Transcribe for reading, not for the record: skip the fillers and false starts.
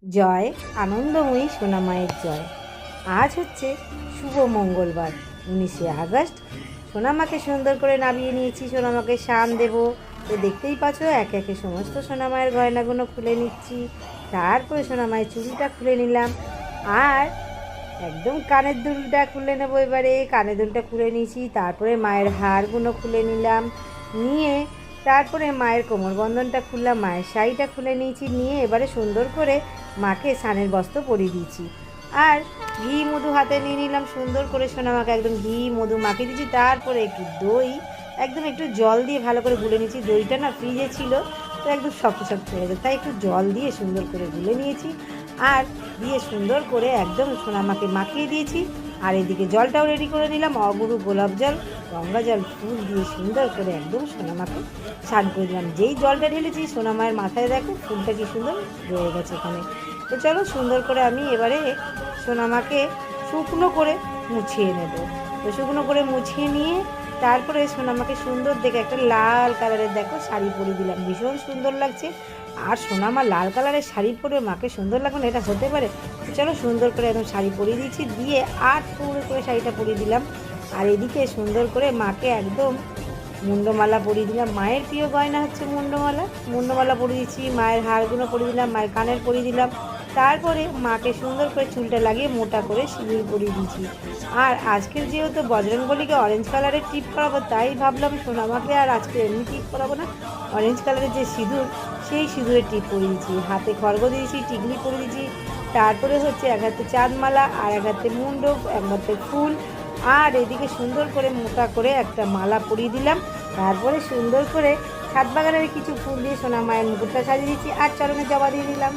জয় আনন্দময়ী সোনামায়ের জয়। আজ হচ্ছে শুভ মঙ্গলবার 19শে আগস্ট। সোনামাকে সুন্দর করে নামিয়ে নিয়েছি। সোনামাকে শান দেব, তো দেখতেই পাচ্ছ একে একে সমস্ত সোনামায়ের গয়নাগুলো খুলে নিচ্ছি। তারপরে সোনামায়ের চুড়িটা খুলে নিলাম, আর একদম কানের দুলটা খুলে নেবো। এবারে কানের দুলটা খুলে নিয়েছি, তারপরে মায়ের হারগুলো খুলে নিলাম, নিয়ে তারপরে মায়ের কোমরবন্ধনটা খুললাম, মায়ের শাড়িটা খুলে নিয়েছি, নিয়ে এবারে সুন্দর করে মাকে স্নানের বস্ত্র পরিয়ে দিয়েছি। আর ঘি মধু হাতে নিয়ে নিলাম, সুন্দর করে সোনামাকে একদম ঘি মধু মাখিয়ে দিয়েছি। তারপরে একটু দই একদম একটু জল দিয়ে ভালো করে গুলে নিয়েছি। দইটা না ফ্রিজে ছিল, তো একদম শক্ত শক্ত হয়ে গেছে, তাই একটু জল দিয়ে সুন্দর করে গুলে নিয়েছি। আর দিয়ে সুন্দর করে একদম সোনামাকে মাখিয়ে দিয়েছি। আর এদিকে জলটাও রেডি করে নিলাম, অগুরু গোলাপ জল, গঙ্গা জল, ফুল দিয়ে সুন্দর করে একদম সোনামাকে স্নান করে দিলাম। যেই জলটা ঢেলেছি সোনামায়ের মাথায় দেখো ফুলটা কি সুন্দর রয়ে গেছে এখানে। তো চলো সুন্দর করে আমি এবারে সোনামাকে শুকনো করে মুছিয়ে নেব। তো শুকনো করে মুছিয়ে নিয়ে তারপরে সোনামাকে সুন্দর দেখে একটা লাল কালারের দেখো শাড়ি পরিয়ে দিলাম, ভীষণ সুন্দর লাগছে। আর সোনামা লাল কালারের শাড়ি পরে মাকে সুন্দর লাগবে না, এটা হতে পারে? চলো সুন্দর করে একদম শাড়ি পরিয়ে দিয়েছি, দিয়ে আট পুরো করে শাড়িটা পরিয়ে দিলাম। আর এদিকে সুন্দর করে মাকে একদম মুন্ডমালা পরিয়ে দিলাম। মায়ের প্রিয় গয়না হচ্ছে মুন্ডমালা, মুন্ডমালা পরিয়ে দিচ্ছি। মায়ের হারগুলো পরিয়ে দিলাম, মায়ের কানের পরিয়ে দিলাম। তারপরে মাকে সুন্দর করে চুলটা লাগিয়ে মোটা করে সিঁদুর পরিয়ে দিয়েছি। আর আজকের যেহেতু বজরংবলীকে অরেঞ্জ কালারের টিপ করাবো, তাই ভাবলাম সোনামাকে আর আজকে এমনি টিপ করাবো না, অরেঞ্জ কালারের যে সিঁদুর সেই সিঁদুরের টিপ পরিয়ে দিয়েছি। হাতে খড়গ দিয়েছি, টিকলি পরিয়ে দিয়েছি। তারপরে হচ্ছে এক হাতে চাঁদমালা, আর এক হাতে মুন্ড, এক হাতে ফুল, আর এদিকে সুন্দর করে মোটা করে একটা মালা পরিয়ে দিলাম। তারপরে সুন্দর করে ছাদ বাগানের কিছু ফুল দিয়ে সোনা মায়ের মুকুটটা সাজিয়ে দিচ্ছি, আর চরণে জবা দিয়ে দিলাম।